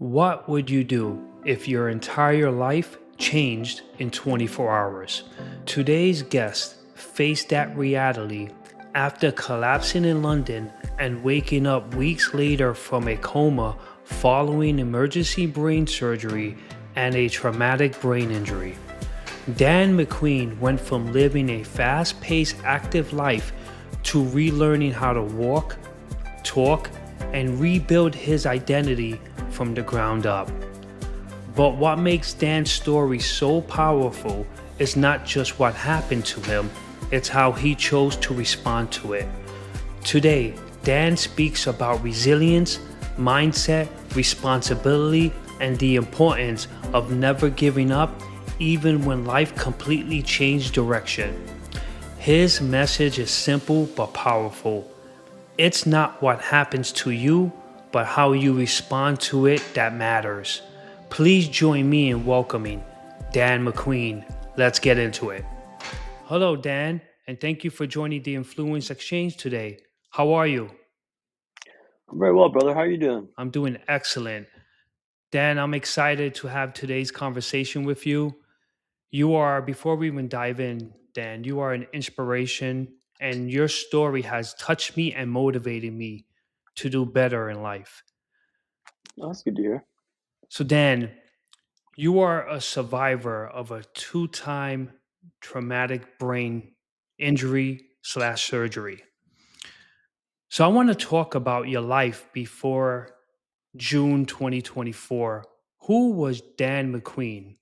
What would you do if your entire life changed in 24 hours? Today's guest faced that reality after collapsing in London and waking up weeks later from a coma following emergency brain surgery and a traumatic brain injury. Dan MacQueen went from living a fast paced, active life to relearning how to walk, talk, and rebuild his identity from the ground up. But what makes Dan's story so powerful is not just what happened to him, it's how he chose to respond to it. Today, Dan speaks about resilience, mindset, responsibility, and the importance of never giving up even when life completely changed direction. His message is simple but powerful. It's not what happens to you, but how you respond to it that matters. Please join me in welcoming Dan MacQueen. Let's get into it. Hello, Dan, and thank you for joining the Influence Exchange today. How are you? I'm very well, brother. How are you doing? I'm doing excellent. Dan, I'm excited to have today's conversation with you. Before we even dive in, Dan, you are an inspiration, and your story has touched me and motivated me to do better in life. Oh, that's good to hear. So, Dan, you are a survivor of a two-time traumatic brain injury slash surgery. So, I want to talk about your life before June 2024. Who was Dan MacQueen?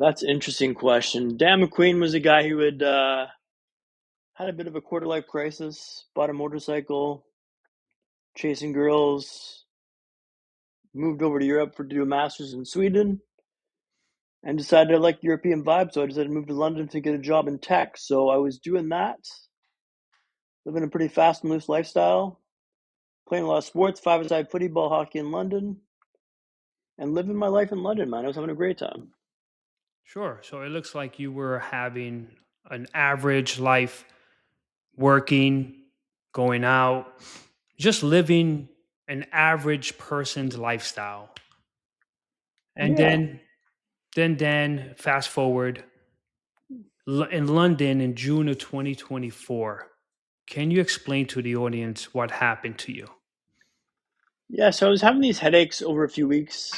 That's an interesting question. Dan MacQueen was a guy who had a bit of a quarter life crisis, bought a motorcycle, chasing girls, moved over to Europe to do a master's in Sweden, and decided I liked the European vibe, so I decided to move to London to get a job in tech. So I was doing that, living a pretty fast and loose lifestyle, playing a lot of sports, five-a-side footy, ball, hockey in London, and living my life in London, man. I was having a great time. Sure. So, it looks like you were having an average life, working, going out, just living an average person's lifestyle. And Yeah. then fast forward in London in June of 2024. Can you explain to the audience what happened to you? Yeah, so I was having these headaches over a few weeks.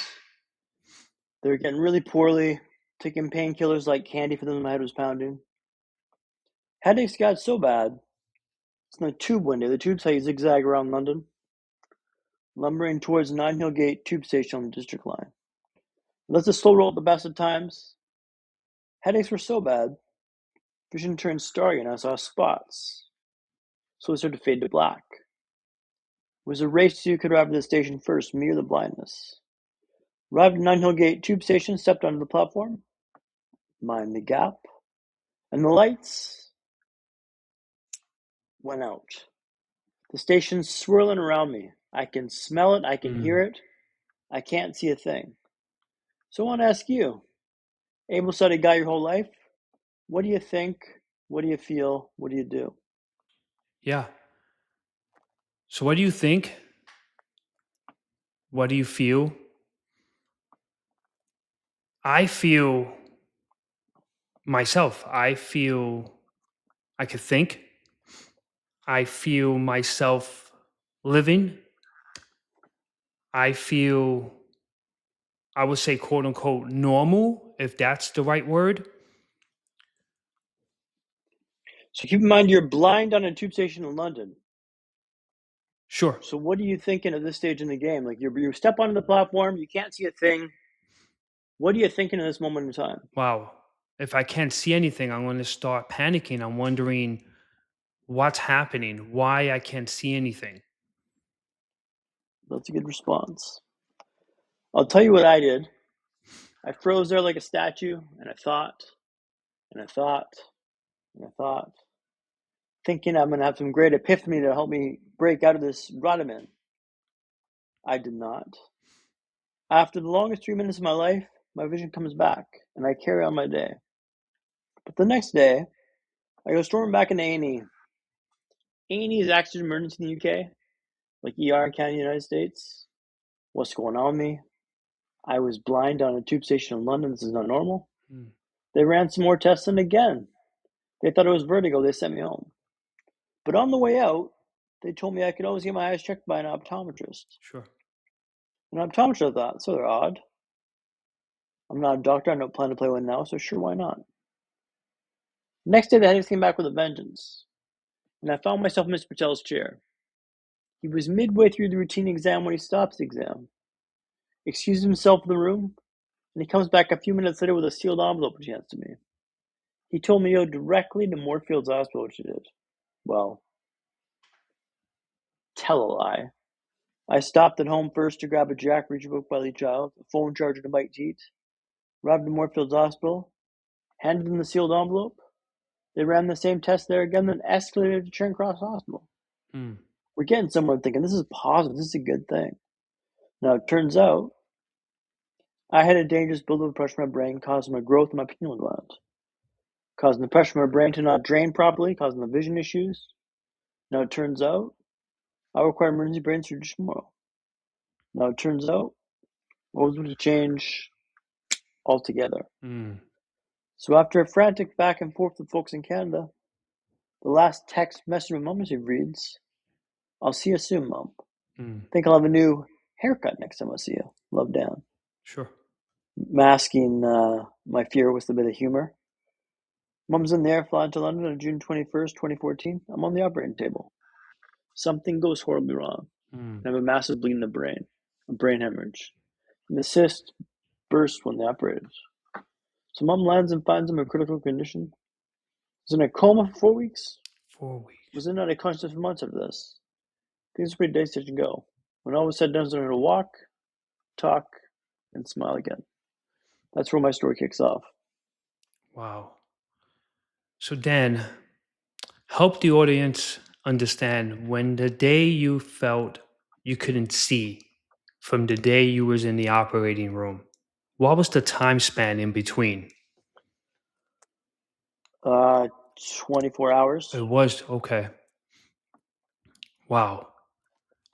They were getting really poorly, taking painkillers like candy for them. My head was pounding. Headaches got so bad. It's in the tube one day. The tube's how you zigzag around London, lumbering towards Nine Hill Gate tube station on the District line. That's a slow roll at the best of times. Headaches were so bad, vision turned starry and I saw spots. So it started to fade to black. It was a race to see who could arrive at the station first, me or the blindness. Arrived at Nine Hill Gate tube station, stepped onto the platform, mind the gap, and the lights went out. The station's swirling around me. I can smell it. I can hear it. I can't see a thing. So I want to ask you, able-studied guy your whole life, what do you think? What do you feel? What do you do? Yeah. So, what do you think? What do you feel? I feel myself. I feel I could think. I feel myself living. I feel, I would say, quote unquote, normal, if that's the right word. So keep in mind you're blind on a tube station in London. Sure. So what are you thinking at this stage in the game? Like you step onto the platform, you can't see a thing. What are you thinking in this moment in time? Wow. If I can't see anything, I'm going to start panicking. I'm wondering what's happening, why I can't see anything. That's a good response. I'll tell you what I did. I froze there like a statue, and I thought, and I thought, and I thought, thinking I'm going to have some great epiphany to help me break out of this rut I'm in. I did not. After the longest 3 minutes of my life, my vision comes back, and I carry on my day. But the next day, I go storming back into A&E. A&E is accident emergency in the UK. like ER in Canada, United States. What's going on with me? I was blind on a tube station in London. This is not normal. Mm. They ran some more tests, and again, they thought it was vertigo. They sent me home. But on the way out, they told me I could always get my eyes checked by an optometrist. Sure. An optometrist, I thought, so they're odd. I'm not a doctor. I don't plan to play one now, so sure, why not? Next day, the headaches came back with a vengeance, and I found myself in Mr. Patel's chair. He was midway through the routine exam when he stops the exam, excuses himself in the room, and he comes back a few minutes later with a sealed envelope which he hands to me. He told me to go directly to Moorfields Hospital, which he did. Well, tell a lie. I stopped at home first to grab a Jack Reacher book by Lee Child, a phone charger to bite to eat, arrived at Moorfields Hospital, handed them the sealed envelope. They ran the same test there again, then escalated to Charing Cross Hospital. Mm. We're getting somewhere thinking this is positive, this is a good thing. Now, it turns out I had a dangerous buildup of pressure in my brain, causing a growth in my pineal gland, causing the pressure in my brain to not drain properly, causing the vision issues. Now, it turns out I require emergency brain surgery tomorrow. Now, it turns out I was going to change altogether. Mm. So, after a frantic back and forth with folks in Canada, the last text message my mom reads, "I'll see you soon, Mom. Mm. Think I'll have a new haircut next time I see you. Love, Dan." Sure. Masking my fear with a bit of humor. Mom's in the air flying to London on June 21st, 2014. I'm on the operating table. Something goes horribly wrong. Mm. I have a massive bleed in the brain, a brain hemorrhage. And the cyst burst when they operated. So Mom lands and finds him in critical condition. Was in a coma for 4 weeks. 4 weeks. Was in unconscious for months after this. Things were pretty days to go. When all was said and done, I learned to walk, talk, and smile again. That's where my story kicks off. Wow. So, Dan, help the audience understand when the day you felt you couldn't see from the day you was in the operating room. What was the time span in between? 24 hours. It was okay. Wow.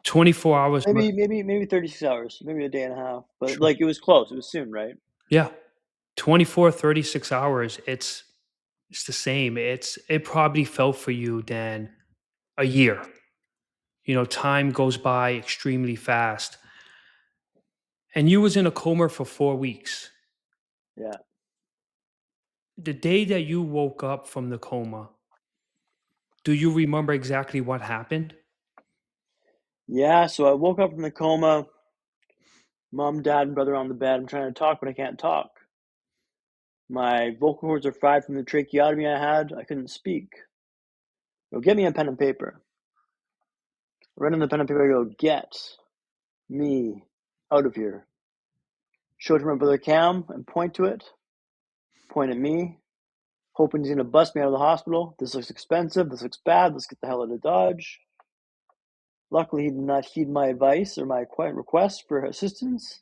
24 hours. Maybe 36 hours. Maybe a day and a half. But Sure. like it was close. It was soon, right? Yeah. 24, 36 hours. It's the same. It probably felt for you, Dan, a year. Time goes by extremely fast. And you was in a coma for 4 weeks. Yeah. The day that you woke up from the coma, do you remember exactly what happened? Yeah, so I woke up from the coma. Mom, dad, and brother on the bed. I'm trying to talk, but I can't talk. My vocal cords are fried from the tracheotomy I had. I couldn't speak. Go get me a pen and paper. I write on the pen and paper. I go, get me out of here. Show it to my brother Cam and point to it. Point at me. Hoping he's going to bust me out of the hospital. This looks expensive. This looks bad. Let's get the hell out of Dodge. Luckily, he did not heed my advice or my request for assistance.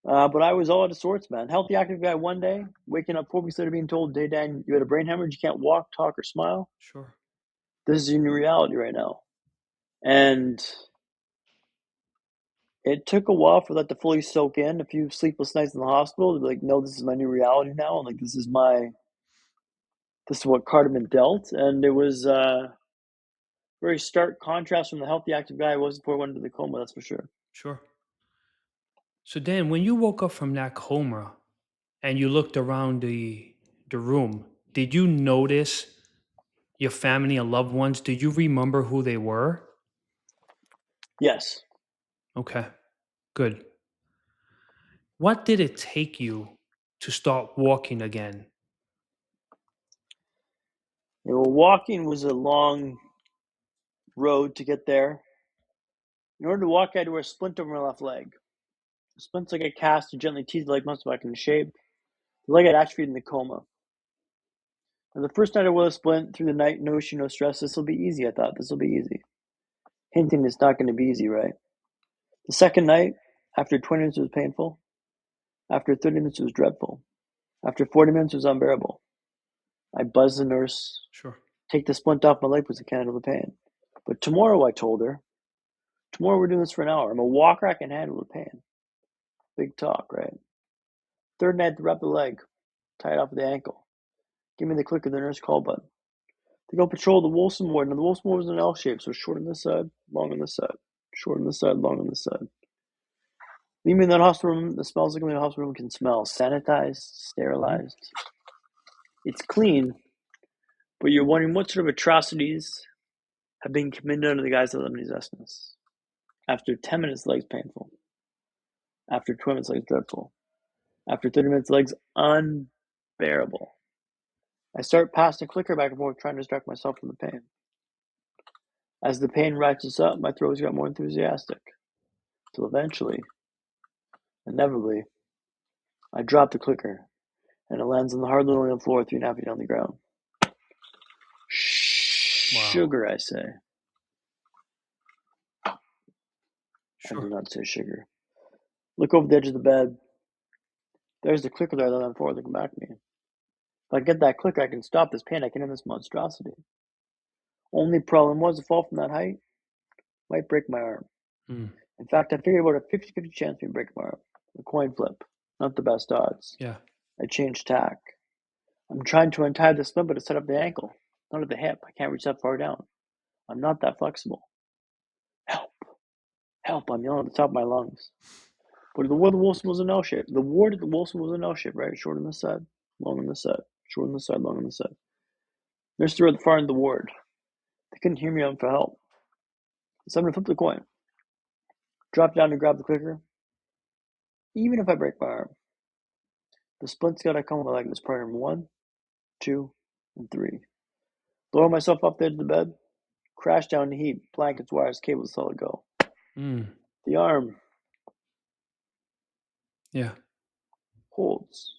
But I was all out of sorts, man. Healthy, active guy one day, waking up 4 weeks later being told, "Hey, Dan, you had a brain hemorrhage. You can't walk, talk, or smile. Sure. This is your new reality right now." And it took a while for that to fully soak in. A few sleepless nights in the hospital to be like, no, this is my new reality now. And like, this is what card had been dealt. And it was very stark contrast from the healthy, active guy I was before I went into the coma, that's for sure. Sure. So Dan, when you woke up from that coma and you looked around the room, did you notice your family and loved ones? Did you remember who they were? Yes. Okay. Good. What did it take you to start walking again? Walking was a long road to get there. In order to walk, I had to wear a splint over my left leg. The splint's like a cast to gently tease the leg muscle back into shape. The leg had atrophied in the coma. And the first night I wore the splint through the night, no issue, no stress. This will be easy, I thought. This will be easy. Hinting it's not going to be easy, right? The second night, after 20 minutes, it was painful. After 30 minutes, it was dreadful. After 40 minutes, it was unbearable. I buzzed the nurse. Sure. Take the splint off my leg because I can't handle the pain. But tomorrow, I told her, Tomorrow we're doing this for an hour. I'm a walker. I can handle the pain. Big talk, right? Third night, wrap the leg. Tie it off the ankle. Give me the click of the nurse call button. To go patrol the Wilson ward. Now the Wilson ward was an L shape, so short on this side, long on this side. Short on this side, long on this side. Leave me in that hospital room that smells like only a hospital room can smell. Sanitized, sterilized. It's clean, but you're wondering what sort of atrocities have been committed under the guise of limited zestness. After 10 minutes, legs painful. After 20 minutes, legs dreadful. After 30 minutes, legs unbearable. I start passing a clicker back and forth, trying to distract myself from the pain. As the pain ratchets up, my throws got more enthusiastic. Till eventually, inevitably, I drop the clicker, and it lands on the hard linoleum floor 3.5 feet on the ground. Sugar, I say. Sure. I do not say sugar. Look over the edge of the bed. There's the clicker there that I'm forward looking back at me. If I get that clicker, I can stop this pain. I can end this monstrosity. Only problem was the fall from that height might break my arm. Mm. In fact, I figured about a 50-50 chance of me breaking my arm. A coin flip. Not the best odds. Yeah. I changed tack. I'm trying to untie the splint, but it's set up the ankle, not at the hip. I can't reach that far down. I'm not that flexible. Help! Help! I'm yelling at the top of my lungs. But the ward of the Wilson was an L shape. The ward of the Wilson was an L shape, right? Short on this side, long on this side. Short on this side, long on this side. Nurse threw at the far end of the ward. They couldn't hear me out for help. So I'm going to flip the coin. Drop down and grab the clicker. Even if I break my arm, the splint's got to come on my leg. That's priority number 1, 2, and 3. Lower myself off the edge of the bed. Crash down in a heap. Blankets, wires, cables, solid go. The arm. Yeah. Holds.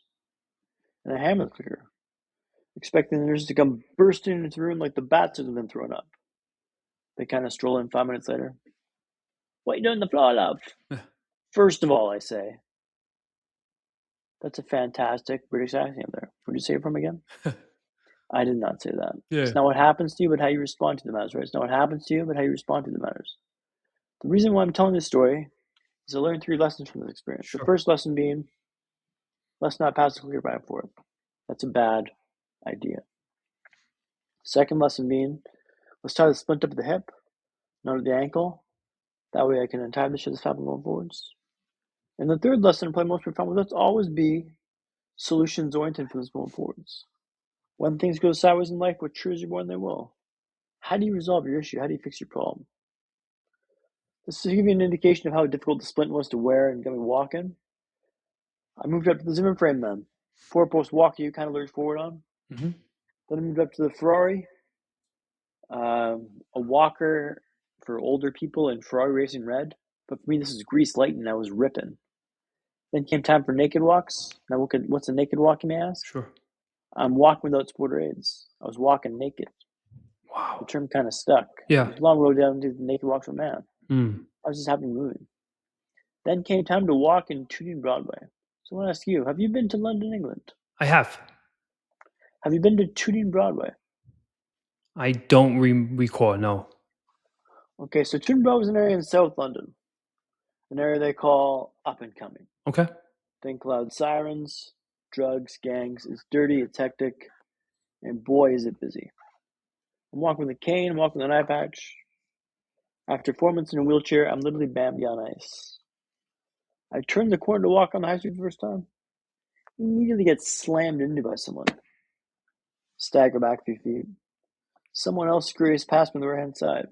And I hammer the clicker, expecting the nurses to come bursting into the room like the bats have been thrown up. They kind of stroll in 5 minutes later. What are you doing on the floor, love? First of all, I say. That's a fantastic British accent there. Where'd you say it from again? I did not say that. Yeah. It's not what happens to you, but how you respond to the matters, right? It's not what happens to you, but how you respond to the matters. The reason why I'm telling this story is I learned 3 lessons from this experience. Sure. The first lesson being, let's not pass the clear back and forth. That's a bad idea. Second lesson being, let's tie the splint up at the hip, not at the ankle. That way I can untie the shit that's happening going forwards. And the third lesson, probably most profound, was let's always be solutions oriented for this going forwards. When things go sideways in life, what true as you're born, they will. How do you resolve your issue? How do you fix your problem? This is to give you an indication of how difficult the splint was to wear and get me walking. I moved up to the Zimmer frame then. 4-post walker you kind of lurch forward on. Mm-hmm. Then I moved up to the Ferrari. A walker for older people in Ferrari racing red. But for me, this is grease lightning. I was ripping. Then came time for naked walks. Now, what's a naked walk, you may ask? Sure. I'm walking without supporter aids. I was walking naked. Wow. The term kind of stuck. Yeah. It was a long road down to the naked walks with man. Mm. I was just happy moving. Then came time to walk in Tooting Broadway. So I want to ask you, have you been to London, England? I have. Have you been to Tooting Broadway? I don't recall, no. Okay, so Tooting Broadway is an area in South London. An area they call up and coming. Okay. Think loud sirens, drugs, gangs. It's dirty, it's hectic, and boy, is it busy. I'm walking with a cane, I'm walking with an eye patch. After 4 months in a wheelchair, I'm literally Bambi on ice. I turned the corner to walk on the high street for the first time. Immediately get slammed into by someone. Stagger back a few feet. Someone else scurries past me on the right hand side.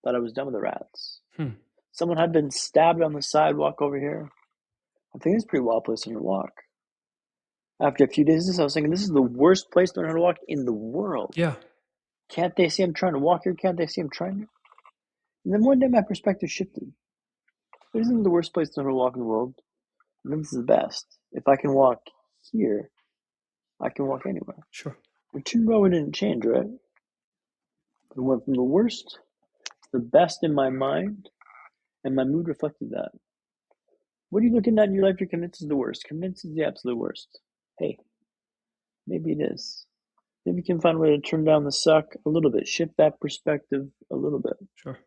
Thought I was done with the rats. Someone had been stabbed on the sidewalk over here. I think it's a pretty wild place to walk. After a few days of this, I was thinking, this is the worst place to learn how to walk in the world. Yeah. Can't they see I'm trying to walk here? Can't they see I'm trying to? And then one day my perspective shifted. It isn't the worst place to learn how to walk in the world. I think this is the best. If I can walk here, I can walk anywhere. Sure. But Tooting Broadway didn't change, right? It went from the worst to the best in my mind, and my mood reflected that. What are you looking at in your life you're convinced is the worst? Convinced is the absolute worst. Hey, maybe it is. Maybe you can find a way to turn down the suck a little bit, shift that perspective a little bit. Sure.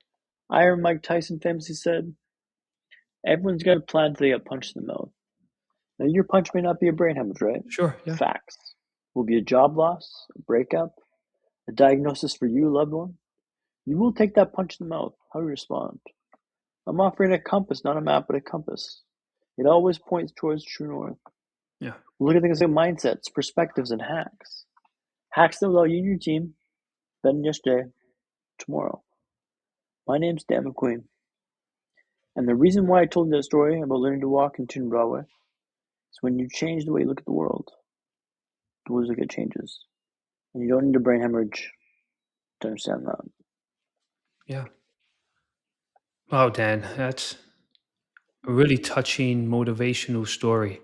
Iron Mike Tyson famously said, everyone's got a plan until they get punched in the mouth. Now, your punch may not be a brain hemorrhage, right? Sure, yeah. Facts. Will be a job loss, a breakup, a diagnosis for you, loved one. You will take that punch in the mouth. How do you respond? I'm offering a compass, not a map, but a compass. It always points towards true north. Yeah. Look at things like mindsets, perspectives, and hacks. Hacks that will allow you and your team better than yesterday, tomorrow. My name's Dan MacQueen. And the reason why I told you that story about learning to walk and tune Broadway is when you change the way you look at the world look at changes. And you don't need a brain hemorrhage to understand that. Yeah. Wow, Dan, that's a really touching motivational story.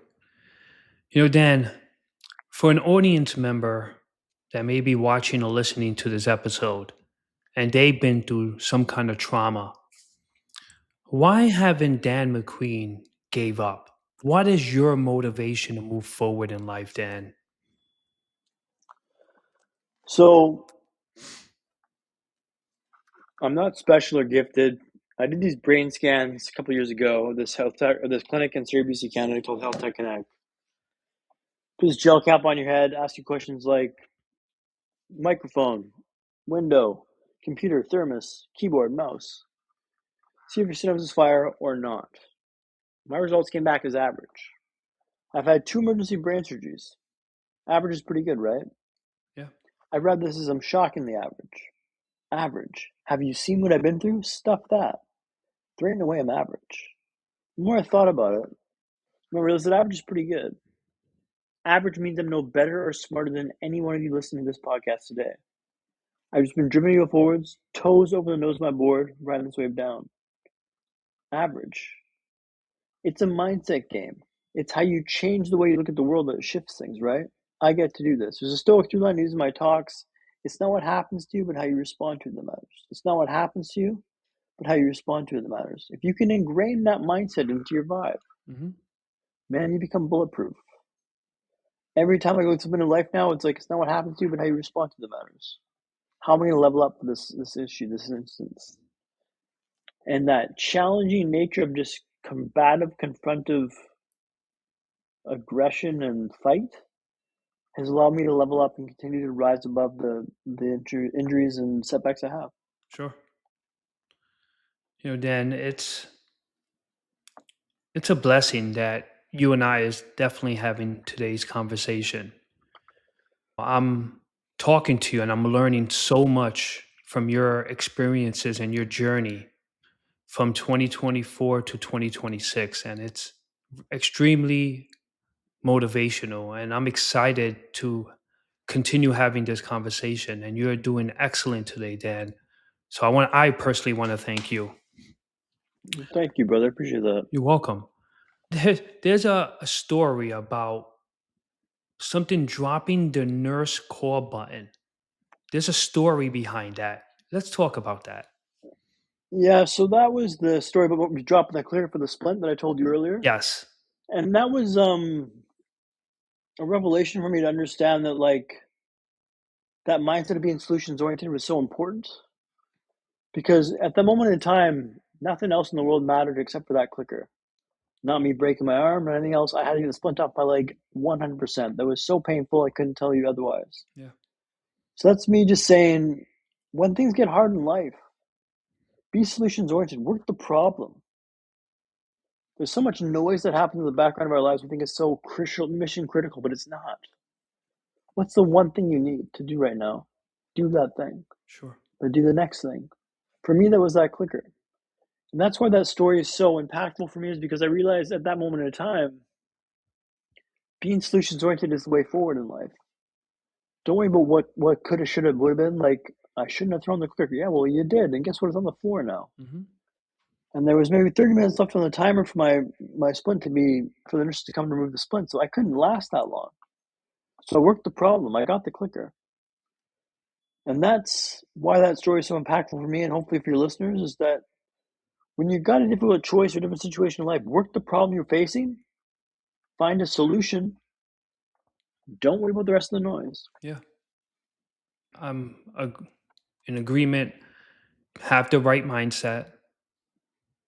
Dan, for an audience member that may be watching or listening to this episode and they've been through some kind of trauma, why haven't Dan McQueen gave up? What is your motivation to move forward in life, Dan? So I'm not special or gifted. I did these brain scans a couple years ago. This this clinic in Surrey, BC, Canada called Health Tech Connect. Put this gel cap on your head, ask you questions like microphone, window, computer, thermos, keyboard, mouse. See if your synapses fire or not. My results came back as average. I've had 2 emergency brain surgeries. Average is pretty good, right? Yeah. I read this as I'm shockingly average. Average. Have you seen what I've been through? Stuff that. There ain't no way I'm average. The more I thought about it, the more I realized that average is pretty good. Average means I'm no better or smarter than any one of you listening to this podcast today. I've just been driven you forwards, toes over the nose of my board, riding this wave down. Average. It's a mindset game. It's how you change the way you look at the world that shifts things, right? I get to do this. There's a stoic through line using my talks. It's not what happens to you, but how you respond to it that matters. It's not what happens to you, but how you respond to it that matters. If you can ingrain that mindset into your vibe, man, you become bulletproof. Every time I go through something in life now, it's like it's not what happens to you, but how you respond to it that matters. How am I going to level up for this issue, this instance? And that challenging nature of just combative, confrontive aggression and fight has allowed me to level up and continue to rise above the injuries and setbacks I have. Sure. Dan, it's a blessing that you and I is definitely having today's conversation. I'm talking to you and I'm learning so much from your experiences and your journey from 2024 to 2026, and it's extremely motivational, and I'm excited to continue having this conversation, and you're doing excellent today, Dan. So I personally want to thank you. Thank you, brother. I appreciate that. You're welcome. There's a story about something dropping the nurse call button. There's a story behind that. Let's talk about that. Yeah, so that was the story about me dropping that clear for the splint that I told you earlier. Yes. And that was a revelation for me to understand that that mindset of being solutions oriented was so important. Because at that moment in time, nothing else in the world mattered except for that clicker. Not me breaking my arm or anything else. I had to get the splint off by 100%. That was so painful I couldn't tell you otherwise. Yeah. So that's me just saying, when things get hard in life, be solutions oriented. Work the problem. There's so much noise that happens in the background of our lives. We think it's so crucial, mission critical, but it's not. What's the one thing you need to do right now? Do that thing. Sure. Or do the next thing. For me, that was that clicker. And that's why that story is so impactful for me, is because I realized at that moment in time, being solutions oriented is the way forward in life. Don't worry about what could have, should have, would have been. I shouldn't have thrown the clicker. Yeah, well, you did. And guess what? It's on the floor now. Mm-hmm. And there was maybe 30 minutes left on the timer for my splint for the nurse to come to remove the splint. So I couldn't last that long. So I worked the problem. I got the clicker. And that's why that story is so impactful for me, and hopefully for your listeners, is that when you've got a difficult choice or different situation in life, work the problem you're facing, find a solution. Don't worry about the rest of the noise. Yeah. I'm in agreement. Have the right mindset.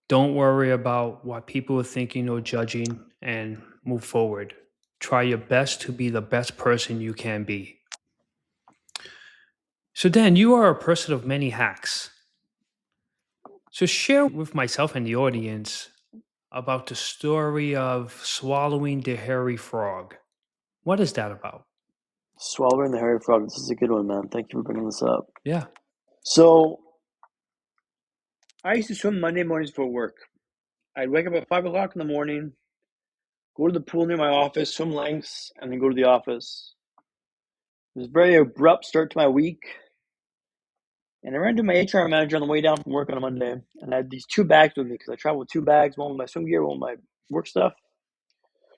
Don't worry about what people are thinking or judging and move forward. Try your best to be the best person you can be. So, Dan, you are a person of many hacks. So, share with myself and the audience about the story of swallowing the hairy frog. What is that about? Swallowing the hairy frog. This is a good one, man. Thank you for bringing this up. Yeah, So, I used to swim Monday mornings for work. I'd wake up at 5 o'clock in the morning, go to the pool near my office, swim lengths, and then go to the office. It was a very abrupt start to my week. And I ran into my HR manager on the way down from work on a Monday. And I had these two bags with me because I travel with two bags, one with my swim gear, one with my work stuff.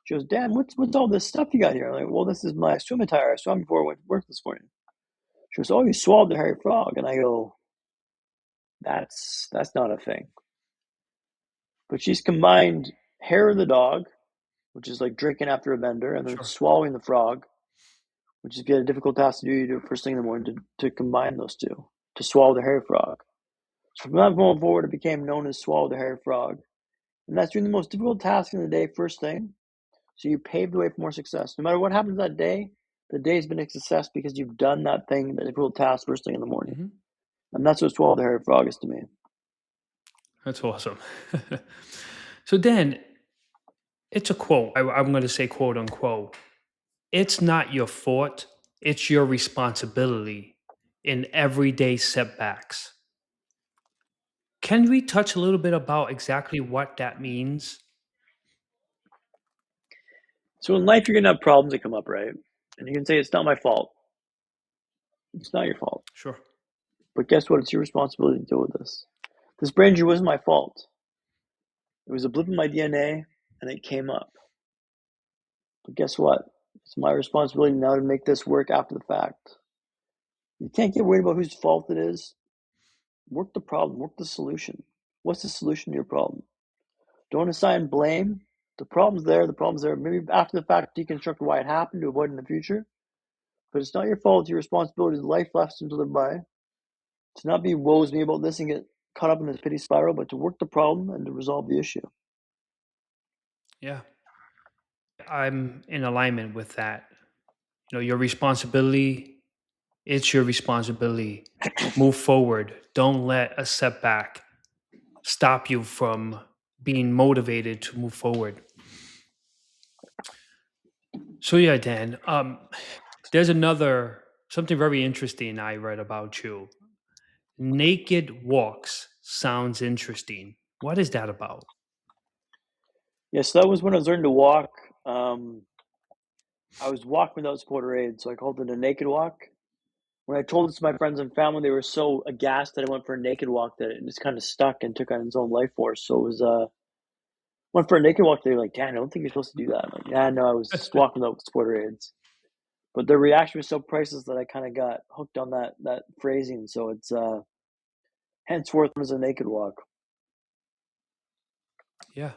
She goes, Dan, what's all this stuff you got here? I'm like, well, this is my swim attire. I swam before I went to work this morning. She goes, oh, you swallowed the hairy frog. And I go, that's not a thing. But she's combined hair of the dog, which is like drinking after a bender, and then sure. swallowing the frog, which is a difficult task to do. You do it first thing in the morning to combine those two, to swallow the hairy frog. So from that moment forward, it became known as swallow the hairy frog. And that's doing the most difficult task in the day first thing. So you paved the way for more success. No matter what happens that day, the day's been a success because you've done that thing, that difficult task first thing in the morning. Hmm. And that's what swallow the hairy frog is to me. That's awesome. So, Dan, it's a quote. I'm going to say quote unquote. It's not your fault, it's your responsibility in everyday setbacks. Can we touch a little bit about exactly what that means? So in life, you're going to have problems that come up, right? And you can say, it's not my fault. It's not your fault. Sure. But guess what? It's your responsibility to deal with this. This brain injury wasn't my fault. It was a blip in my DNA and it came up. But guess what? It's my responsibility now to make this work after the fact. You can't get worried about whose fault it is. Work the problem, work the solution. What's the solution to your problem? Don't assign blame. The problem's there, the problem's there. Maybe after the fact, deconstruct why it happened to avoid it in the future. But it's not your fault, it's your responsibility. Life lesson to live by. To not be woes me about this and get caught up in this pity spiral, but to work the problem and to resolve the issue. Yeah. I'm in alignment with that. Your responsibility, it's your responsibility. Move forward. Don't let a setback stop you from being motivated to move forward. So yeah, Dan, there's another something very interesting I read about you. Naked walks sounds interesting. What is that about? Yeah, so that was when I was learning to walk. I was walking without supporter aid, so I called it a naked walk. When I told this to my friends and family, they were so aghast that I went for a naked walk that it just kind of stuck and took on its own life force. So it was went for a naked walk. They were like, "Dan, I don't think you're supposed to do that." I'm like, yeah, no, I was just walking without supporter aids. But their reaction was so priceless that I kind of got hooked on that phrasing. So it's henceforth as a naked walk. Yeah.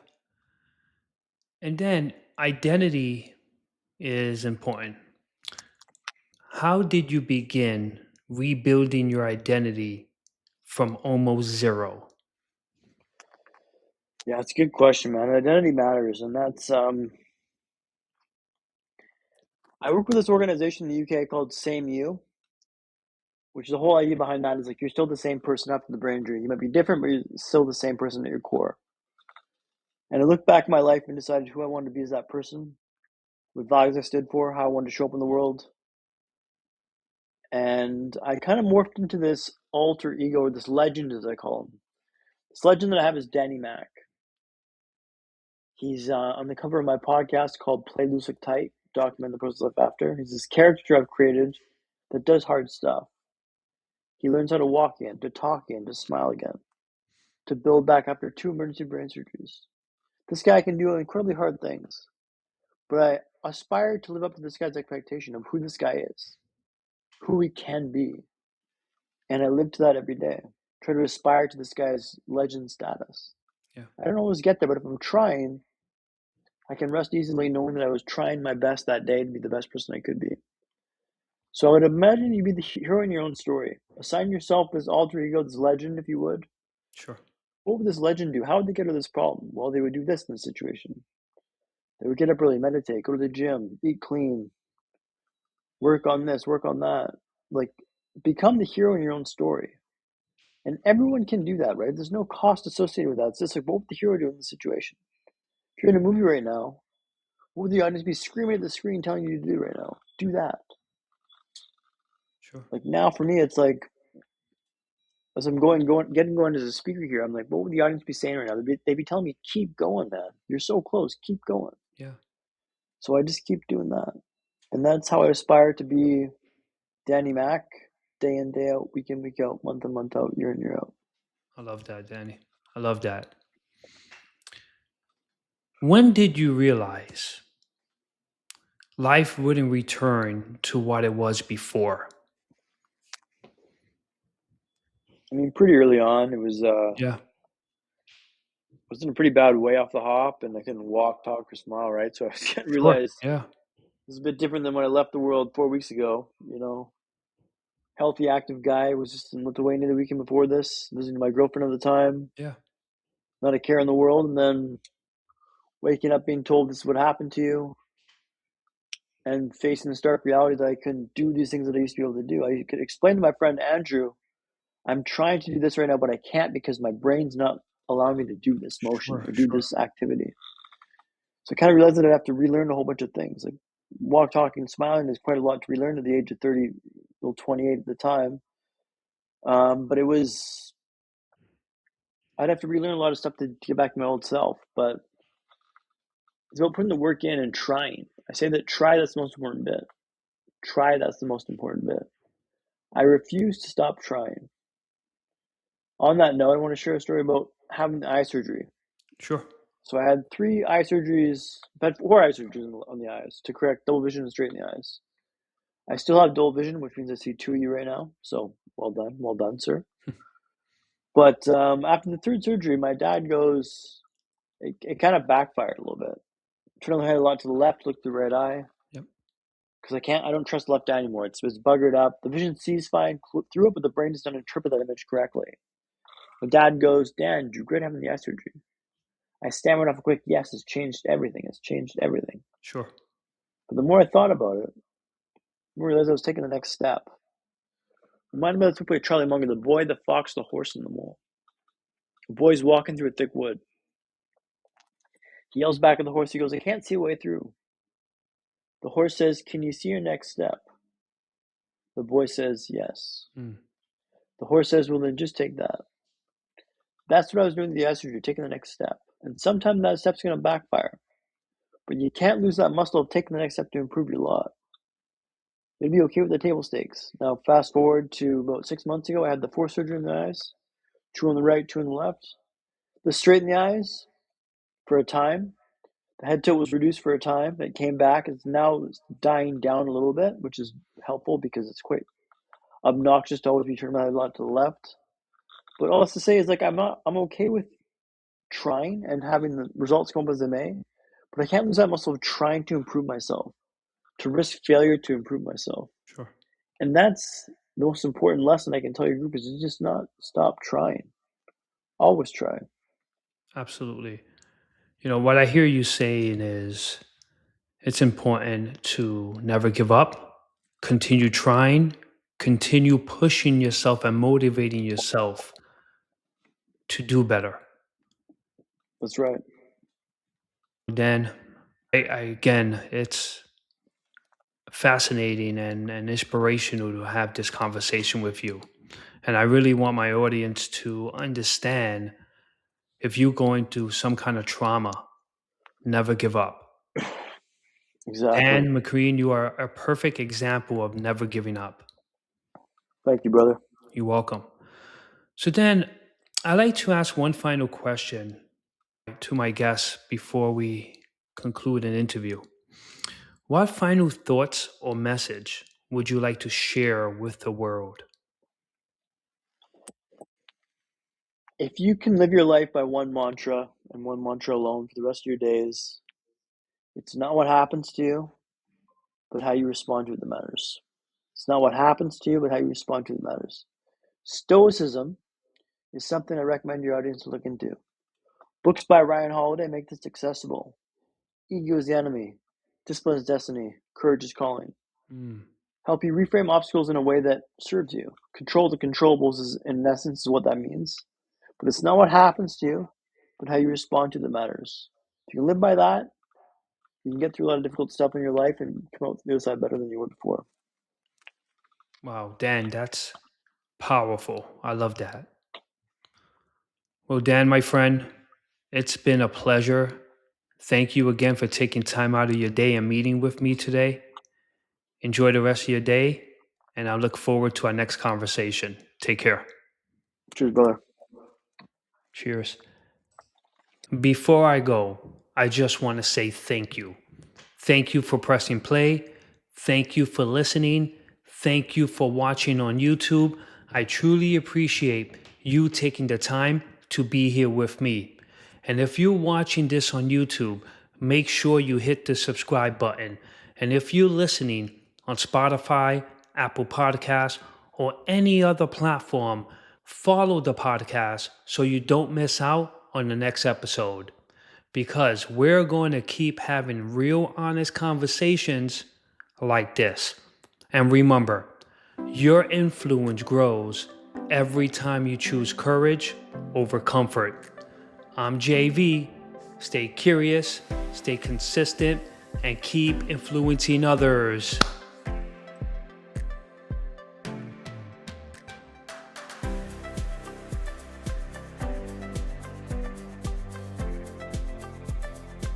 And then identity is important. How did you begin rebuilding your identity from almost zero? Yeah, it's a good question, man. Identity matters, and that's I work with this organization in the UK called Same You, which is the whole idea behind that is like you're still the same person after the brain injury. You might be different, but you're still the same person at your core. And I looked back at my life and decided who I wanted to be as that person, what values I stood for, how I wanted to show up in the world. And I kind of morphed into this alter ego, or this legend, as I call him. This legend that I have is Danny Mac. He's on the cover of my podcast called Play Loose Like Tight, document the process of life after. He's this character I've created that does hard stuff. He learns how to walk again, to talk again, to smile again, to build back after 2 emergency brain surgeries. This guy can do incredibly hard things, but I aspire to live up to this guy's expectation of who this guy is, who he can be, and I live to that every day. Try to aspire to this guy's legend status. Yeah. I don't always get there, but if I'm trying, I can rest easily knowing that I was trying my best that day to be the best person I could be. So I would imagine you'd be the hero in your own story. Assign yourself this alter ego, this legend, if you would. Sure. What would this legend do? How would they get out of this problem? Well, they would do this in this situation. They would get up early, meditate, go to the gym, eat clean, work on this, work on that. Like, become the hero in your own story. And everyone can do that, right? There's no cost associated with that. It's just like, what would the hero do in the situation? If you're in a movie right now, what would the audience be screaming at the screen telling you to do right now? Do that. Sure. Like now for me, it's like, as I'm going as a speaker here, I'm like, what would the audience be saying right now? They'd be telling me, keep going, man. You're so close. Keep going. Yeah. So I just keep doing that. And that's how I aspire to be Danny Mac, day in, day out, week in, week out, month in, month out, year in, year out. I love that, Danny. I love that. When did you realize life wouldn't return to what it was before? I mean, pretty early on, it Yeah. was in a pretty bad way off the hop, and I couldn't walk, talk, or smile, right? So I was getting to Sure. realize Yeah. it's a bit different than when I left the world 4 weeks ago. Healthy, active guy, was just in Lithuania the weekend before this, visiting my girlfriend at the time, Yeah. not a care in the world, and then waking up being told this would happen to you, and facing the stark reality that I couldn't do these things that I used to be able to do. I could explain to my friend Andrew, I'm trying to do this right now, but I can't because my brain's not allowing me to do this motion Sure. or do Sure. this activity. So I kind of realized that I have to relearn a whole bunch of things. Like walk, talking, smiling is quite a lot to relearn at the age of 30, well, 28 at the time. But I'd have to relearn a lot of stuff to get back to my old self. But it's about putting the work in and trying. I say that try, that's the most important bit. Try, that's the most important bit. I refuse to stop trying. On that note, I want to share a story about having the eye surgery. Sure. So I had 3 eye surgeries, I've had 4 eye surgeries on the eyes to correct double vision and straighten the eyes. I still have dull vision, which means I see 2 of you right now. So well done, sir. But after the 3rd surgery, my dad goes, it kind of backfired a little bit. Turned my head a lot to the left, look through the right eye. Yep. Because I don't trust the left eye anymore. It's buggered up. The vision sees fine, through it, but the brain does not interpret that image correctly. My dad goes, Dan, did you regret having the eye surgery? I stammered off a quick, yes, it's changed everything. It's changed everything. Sure. But the more I thought about it, the more I realized I was taking the next step. Reminded me of the movie Charlie Munger, the boy, the fox, the horse, and the mole. The boy's walking through a thick wood. He yells back at the horse. He goes, I can't see a way through. The horse says, can you see your next step? The boy says, yes. Mm. The horse says, well, then just take that. That's what I was doing with the eye surgery, taking the next step. And sometimes that step's going to backfire. But you can't lose that muscle of taking the next step to improve your lot. You'd be okay with the table stakes. Now, fast forward to about 6 months ago, I had the 4 surgery in the eyes, 2 on the right, 2 on the left. The straight in the eyes for a time. The head tilt was reduced for a time. It came back. It's now dying down a little bit, which is helpful because it's quite obnoxious to always be turning my head a lot to the left. But all this to say is, like, I'm okay with trying and having the results come up as they may, but I can't lose that muscle of trying to improve myself, to risk failure to improve myself. Sure. And that's the most important lesson I can tell your group is to just not stop trying. Always try. Absolutely. What I hear you saying is it's important to never give up, continue trying, continue pushing yourself and motivating yourself to do better. That's right. Dan, again, it's fascinating and inspirational to have this conversation with you. And I really want my audience to understand if you're going through some kind of trauma, never give up. Exactly. Dan MacQueen, you are a perfect example of never giving up. Thank you, brother. You're welcome. So, Dan, I'd like to ask one final question to my guests before we conclude an interview. What final thoughts or message would you like to share with the world? If you can live your life by one mantra and one mantra alone for the rest of your days, it's not what happens to you, but how you respond to it that matters. It's not what happens to you, but how you respond to it matters. Stoicism is something I recommend your audience to look into. Books by Ryan Holiday make this accessible. Ego is the enemy. Discipline is destiny. Courage is calling. Help you reframe obstacles in a way that serves you. Control the controllables is, in essence, is what that means. But it's not what happens to you, but how you respond to it that matters. If you can live by that, you can get through a lot of difficult stuff in your life and come out the other side better than you were before. Wow, Dan, that's powerful. I love that. Well, Dan, my friend, it's been a pleasure. Thank you again for taking time out of your day and meeting with me today. Enjoy the rest of your day, and I look forward to our next conversation. Take care. Cheers, brother. Cheers. Before I go, I just want to say thank you. Thank you for pressing play. Thank you for listening. Thank you for watching on YouTube. I truly appreciate you taking the time to be here with me. And if you're watching this on YouTube, make sure you hit the subscribe button. And if you're listening on Spotify, Apple Podcasts, or any other platform, follow the podcast so you don't miss out on the next episode. Because we're going to keep having real honest conversations like this. And remember, your influence grows every time you choose courage over comfort. I'm JV. Stay curious, stay consistent, and keep influencing others.